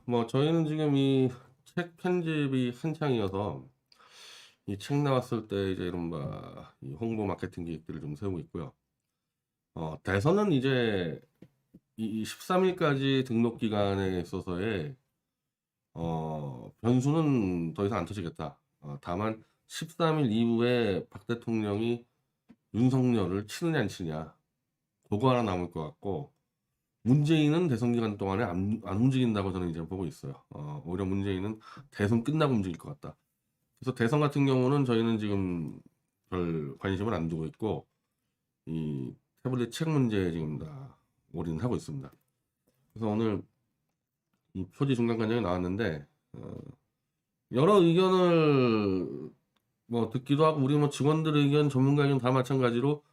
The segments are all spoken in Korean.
뭐 저희는 지금 이 책 편집이 한창이어서 이 책 나왔을 때 이제 이른바 이 홍보 마케팅 계획들을 좀 세우고 있고요. 대선은 이제 이 13 일까지 등록 기간에 있어서의 변수는 더 이상 안 터지겠다. 다만 13일 이후에 박 대통령이 윤석열을 치느냐 안 치느냐 고거 하나 남을 것 같고, 문재인은 대선 기간 동안에 안 움직인다고 저는 이제 보고 있어요. 오히려 문재인은 대선 끝나고 움직일 것 같다. 그래서 대선 같은 경우는 저희는 지금 별 관심을 안 두고 있고, 이 태블릿 책 문제에 지금 다 올인을 하고 있습니다. 그래서 오늘 이 표지 중간 관장이 나왔는데, 여러 의견을 뭐 듣기도 하고, 우리 뭐 직원들 의견, 전문가 의견 다 마찬가지로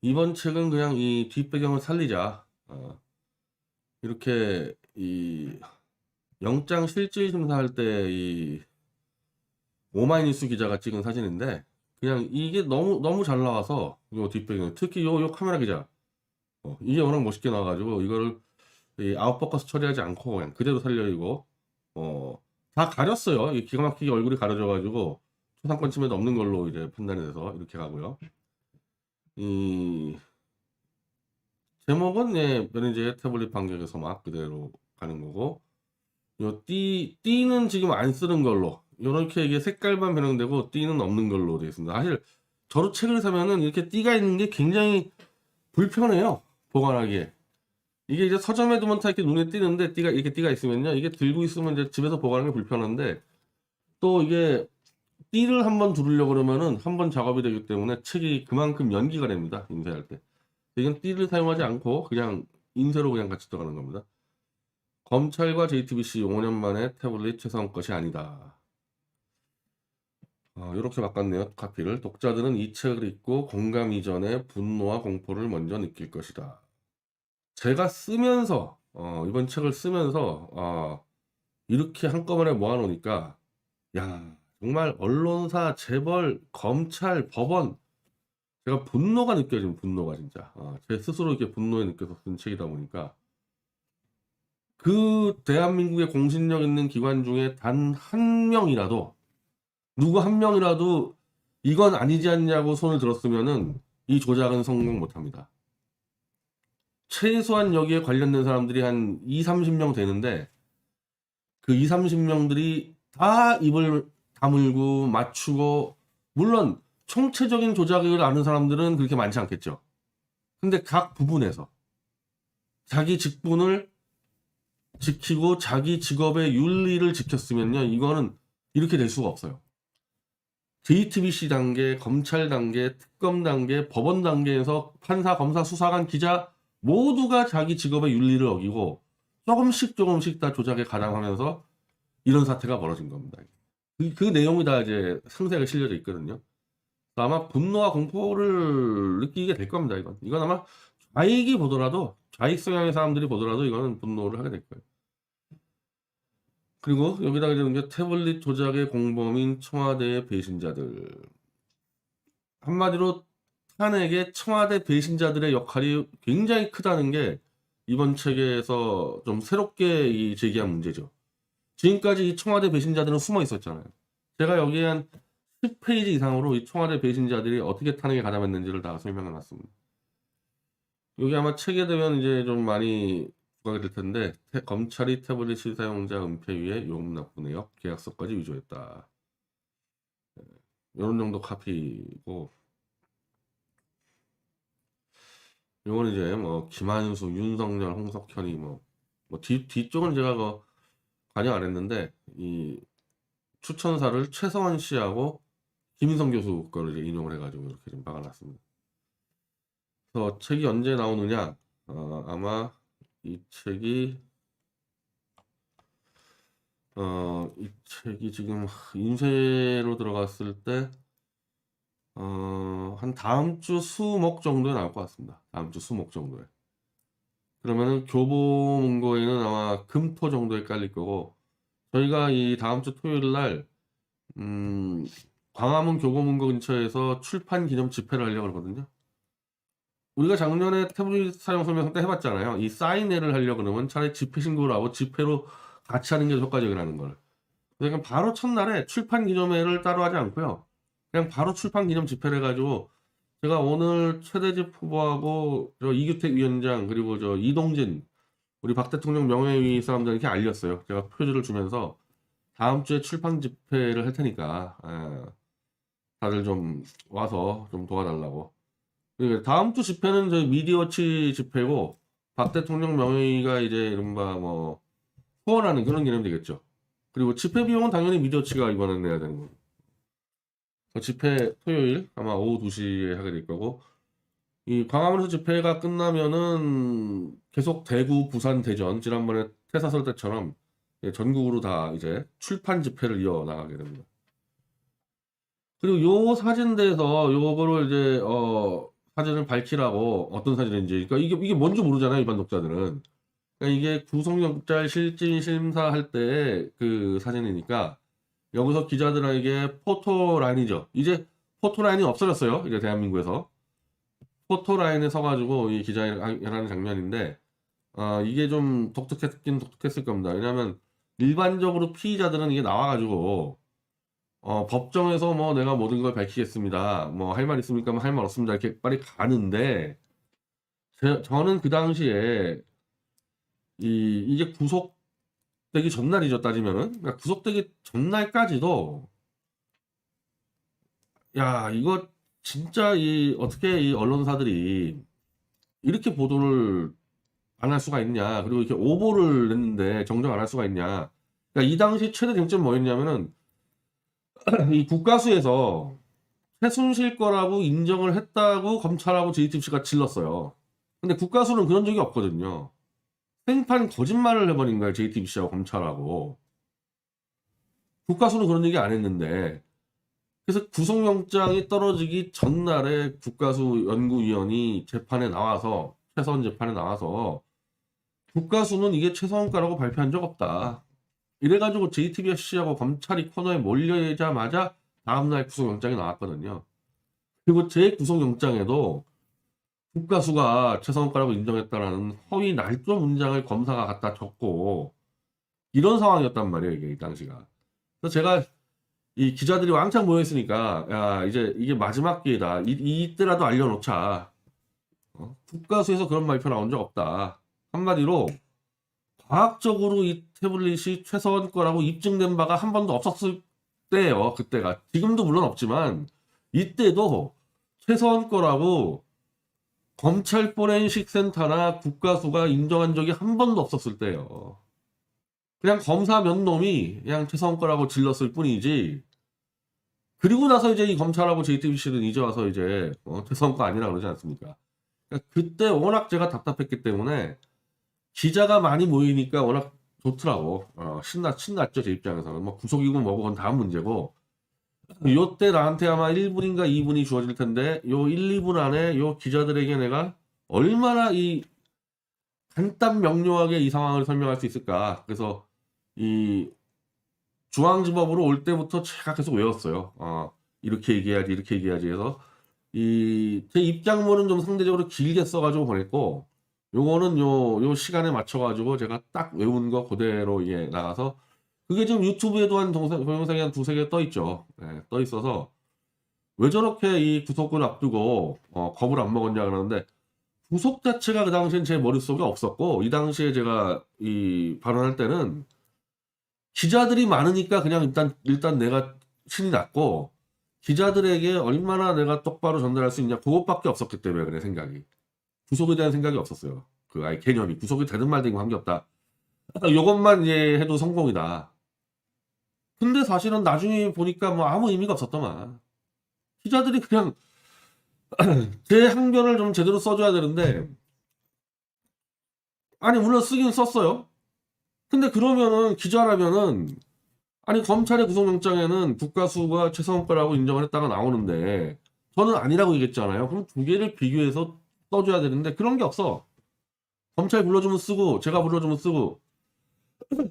이번 책은 그냥 이 뒷배경을 살리자. 이렇게 이 영장 실질 심사할 때 이 오마이뉴스 기자가 찍은 사진인데, 그냥 이게 너무 잘 나와서 요 뒷배경, 특히 요 카메라 기자, 이게 워낙 멋있게 나와가지고 이거를 이 아웃포커스 처리하지 않고 그냥 그대로 살려이고, 다 가렸어요. 이 기가 막히게 얼굴이 가려져가지고 초상권 침해도 없는 걸로 이제 판단이 돼서 이렇게 가고요. 이 제목은 변희재의 태블릿 반격에서 막 그대로 가는 거고, 요 띠는 지금 안 쓰는 걸로, 요렇게 이게 색깔만 변형되고 띠는 없는 걸로 되어 있습니다. 사실 저도 책을 사면은 이렇게 띠가 있는 게 굉장히 불편해요, 보관하기에. 이게 이제 서점에 두면 다 이렇게 눈에 띄는데, 이렇게 띠가 있으면요, 이게 들고 있으면 이제 집에서 보관하는 게 불편한데, 또 이게 띠를 한번 두르려고 그러면은 한번 작업이 되기 때문에 책이 그만큼 연기가 됩니다, 인쇄할 때. 이건 띠를 사용하지 않고 그냥 인쇄로 그냥 같이 들어가는 겁니다. 검찰과 JTBC 5년 만에 태블릿 최소한 것이 아니다. 이렇게 바꿨네요, 카피를. 독자들은 이 책을 읽고 공감 이전에 분노와 공포를 먼저 느낄 것이다. 제가 쓰면서 이번 책을 쓰면서 이렇게 한꺼번에 모아놓으니까, 야, 정말 언론사, 재벌, 검찰, 법원, 제가 분노가 느껴지는, 분노가 진짜 제 스스로 이렇게 분노에 느껴서 쓴 책이다 보니까, 그 대한민국의 공신력 있는 기관 중에 단 한 명이라도, 누구 한 명이라도 이건 아니지 않냐고 손을 들었으면은 이 조작은 성공 못합니다. 최소한 여기에 관련된 사람들이 한 20-30명 되는데, 그 20-30명들이 다 입을 다물고 맞추고, 물론 총체적인 조작을 아는 사람들은 그렇게 많지 않겠죠. 근데 각 부분에서 자기 직분을 지키고 자기 직업의 윤리를 지켰으면요, 이거는 이렇게 될 수가 없어요. JTBC 단계, 검찰 단계, 특검 단계, 법원 단계에서 판사, 검사, 수사관, 기자 모두가 자기 직업의 윤리를 어기고 조금씩 다 조작에 가담하면서 이런 사태가 벌어진 겁니다. 그 내용이 다 이제 상세하게 실려져 있거든요. 아마 분노와 공포를 느끼게 될 겁니다. 이건 아마 좌익이 보더라도, 좌익 성향의 사람들이 보더라도 이거는 분노를 하게 될 거예요. 그리고 여기다가 이제 태블릿 조작의 공범인 청와대의 배신자들. 한마디로 탄핵의 청와대 배신자들의 역할이 굉장히 크다는 게 이번 책에서 좀 새롭게 이 제기한 문제죠. 지금까지 이 청와대 배신자들은 숨어 있었잖아요. 제가 여기에 한 10페이지 이상으로 이 청와대 배신자들이 어떻게 탄핵에 가담했는지를 다 설명해 놨습니다. 여기 아마 책에 되면 이제 좀 많이 부각이 될 텐데, 검찰이 태블릿 실사용자 은폐 위에 요금 납부 내역 계약서까지 위조했다. 이런 정도 카피고, 요거는 이제 뭐 김한수, 윤석열, 홍석현이 뒤쪽은 제가 관여 안 했는데, 이 추천사를 최성원 씨하고 김인성 교수 거를 이제 인용을 해가지고 이렇게 좀 박아놨습니다. 그래서 책이 언제 나오느냐? 아마 이 책이 지금 인쇄로 들어갔을 때 한 다음 주 수목 정도에 나올 것 같습니다. 다음 주 수목 정도에. 그러면은 교보문고에는 아마 금토 정도에 깔릴 거고, 저희가 이 다음 주 토요일 날 광화문 교보문고 근처에서 출판 기념 집회를 하려고 하거든요. 우리가 작년에 태블릿 사용 설명서 때 해봤잖아요. 이 사인회를 하려고 그러면 차라리 집회 신고를 하고 집회로 같이 하는 게 효과적이라는 걸. 그러니까 바로 첫날에 출판 기념회를 따로 하지 않고요. 그냥 바로 출판 기념 집회를 해가지고 제가 오늘 최대집 후보하고 저 이규택 위원장 그리고 저 이동진 우리 박 대통령 명예위 사람들에게 알렸어요. 제가 표지를 주면서 다음 주에 출판 집회를 할 테니까 다들 좀 와서 좀 도와달라고. 그러니까 다음 주 집회는 저희 미디어치 집회고 박 대통령 명예위가 이제 이른바 뭐 후원하는 그런 개념이 되겠죠. 그리고 집회 비용은 당연히 미디어치가 이번엔 내야 되는 거고. 집회 토요일 아마 오후 2시에 하게 될 거고 이 광화문에서 집회가 끝나면은 계속 대구, 부산, 대전 지난번에 퇴사설 때처럼 전국으로 다 이제 출판 집회를 이어나가게 됩니다. 그리고 요 사진대에서 요거를 이제 사진을 밝히라고 어떤 사진인지 그러니까 이게 뭔지 모르잖아요 일반 독자들은. 그러니까 이게 구속영장 실질 심사할 때 그 사진이니까 여기서 기자들에게 포토라인이죠. 이제 포토라인이 없어졌어요. 이제 대한민국에서 포토라인에 서가지고 이 기자회견하는 장면인데 이게 좀 독특했긴 독특했을 겁니다. 왜냐하면 일반적으로 피의자들은 이게 나와가지고 법정에서 뭐 내가 모든 걸 밝히겠습니다. 뭐 할 말 있습니까? 할 말 없습니다. 이렇게 빨리 가는데 저는 그 당시에 이게 구속되기 전날이죠 따지면은 그러니까 구속되기 전날까지도 야 이거 진짜 어떻게 이 언론사들이 이렇게 보도를 안 할 수가 있냐 그리고 이렇게 오보를 냈는데 정정 안 할 수가 있냐. 그러니까 이 당시 최대 쟁점이 뭐였냐면은 이 국가수에서 최순실 거라고 인정을 했다고 검찰하고 JTBC가 질렀어요. 근데 국가수는 그런 적이 없거든요. 생판 거짓말을 해버린 거예요. JTBC하고 검찰하고. 국가수는 그런 얘기 안 했는데 그래서 구속영장이 떨어지기 전날에 국가수 연구위원이 재판에 나와서 최서원 재판에 나와서 국가수는 이게 최서원과라고 발표한 적 없다. 이래가지고 JTBC하고 검찰이 코너에 몰려자마자 다음날 구속영장이 나왔거든요. 그리고 제 구속영장에도 국가수가 최서원과라고 인정했다라는 허위 날조 문장을 검사가 갖다 적고 이런 상황이었단 말이에요. 이게 이 당시가. 그래서 제가 이 기자들이 왕창 모여있으니까 야 이제 이게 마지막 기회다. 이때라도 알려놓자. 국가수에서 그런 발표 나온 적 없다. 한마디로 과학적으로 이 태블릿이 최서원 거라고 입증된 바가 한 번도 없었을 때예요. 그때가. 지금도 물론 없지만 이때도 최서원 거라고 검찰 포렌식 센터나 국가수가 인정한 적이 한 번도 없었을 때예요. 그냥 검사 몇 놈이 그냥 최서원 거라고 질렀을 뿐이지. 그리고 나서 이제 이 검찰하고 JTBC는 이제 와서 이제 최서원 거 아니라 그러지 않습니까? 그러니까 그때 워낙 제가 답답했기 때문에 기자가 많이 모이니까 워낙 좋더라고. 신났죠 제 입장에서는. 뭐 구속이고 뭐고 그건 다음 문제고. 요때 나한테 아마 1분인가 2분이 주어질 텐데 요 1, 2분 안에 요 기자들에게 내가 얼마나 이 간단 명료하게 이 상황을 설명할 수 있을까. 그래서 이 중앙지법으로 올 때부터 제가 계속 외웠어요. 이렇게 얘기해야지 이렇게 얘기해야지 해서 제 입장문은 좀 상대적으로 길게 써가지고 보냈고 요거는 요 시간에 맞춰가지고 제가 딱 외운 거 그대로 이게 나가서 그게 지금 유튜브에도 한 동영상이 한 2-3개 떠 있죠. 네, 떠 있어서 왜 저렇게 이 구속을 앞두고 겁을 안 먹었냐 그러는데 구속 자체가 그 당시엔 제 머릿속에 없었고 이 당시에 제가 이 발언할 때는 기자들이 많으니까 그냥 일단 내가 신이 났고 기자들에게 얼마나 내가 똑바로 전달할 수 있냐 그것밖에 없었기 때문에 그래 생각이. 구속에 대한 생각이 없었어요. 그 아예 개념이 구속이 되든 말든 관계없다. 요것만 이제 해도 성공이다. 근데 사실은 나중에 보니까 뭐 아무 의미가 없었더만. 기자들이 그냥 제 항변을 좀 제대로 써줘야 되는데 아니 물론 쓰긴 썼어요. 근데 그러면은 기자라면은 아니 검찰의 구속영장에는 국가수가 최서원 거라고 인정을 했다가 나오는데 저는 아니라고 얘기했잖아요. 그럼 두 개를 비교해서 써줘야 되는데 그런 게 없어. 검찰 불러주면 쓰고 제가 불러주면 쓰고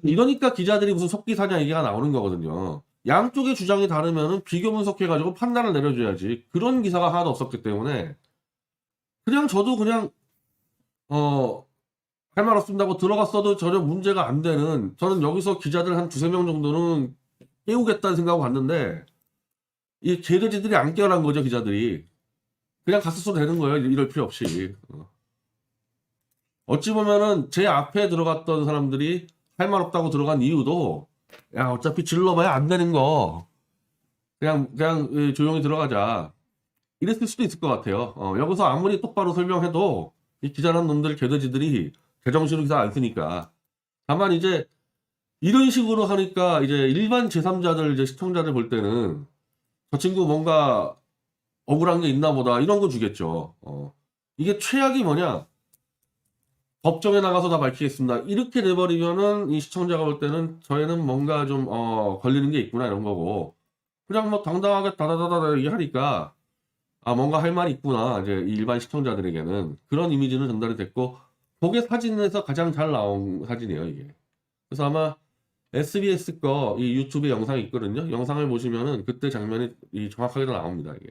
이러니까 기자들이 무슨 속기사냐 얘기가 나오는 거거든요. 양쪽의 주장이 다르면은 비교 분석해가지고 판단을 내려줘야지. 그런 기사가 하나도 없었기 때문에 그냥 저도 그냥 할 말 없습니다고 들어갔어도 전혀 문제가 안 되는, 저는 여기서 기자들 한 두세 명 정도는 깨우겠다는 생각하고 갔는데 이 개돼지들이 안 깨어난 거죠. 기자들이 그냥 갔었어도 되는 거예요. 이럴 필요 없이. 어찌 보면은 제 앞에 들어갔던 사람들이 할 말 없다고 들어간 이유도, 야 어차피 질러봐야 안 되는 거 그냥 조용히 들어가자 이랬을 수도 있을 것 같아요. 여기서 아무리 똑바로 설명해도 이 기자란 놈들 개돼지들이 제정신으로 기사 안 쓰니까. 다만 이제 이런 식으로 하니까 이제 일반 제3자들, 이제 시청자들 볼 때는 저 친구 뭔가 억울한 게 있나 보다 이런 거 주겠죠. 이게 최악이 뭐냐? 법정에 나가서 다 밝히겠습니다. 이렇게 돼버리면은 이 시청자가 볼 때는 저희는 뭔가 좀 걸리는 게 있구나 이런 거고, 그냥 뭐 당당하게 다다다다 얘기하니까 아 뭔가 할 말이 있구나, 이제 일반 시청자들에게는 그런 이미지는 전달이 됐고, 그게 사진에서 가장 잘 나온 사진이에요 이게. 그래서 아마 SBS 거 이 유튜브에 영상이 있거든요. 영상을 보시면은 그때 장면이 정확하게 다 나옵니다 이게.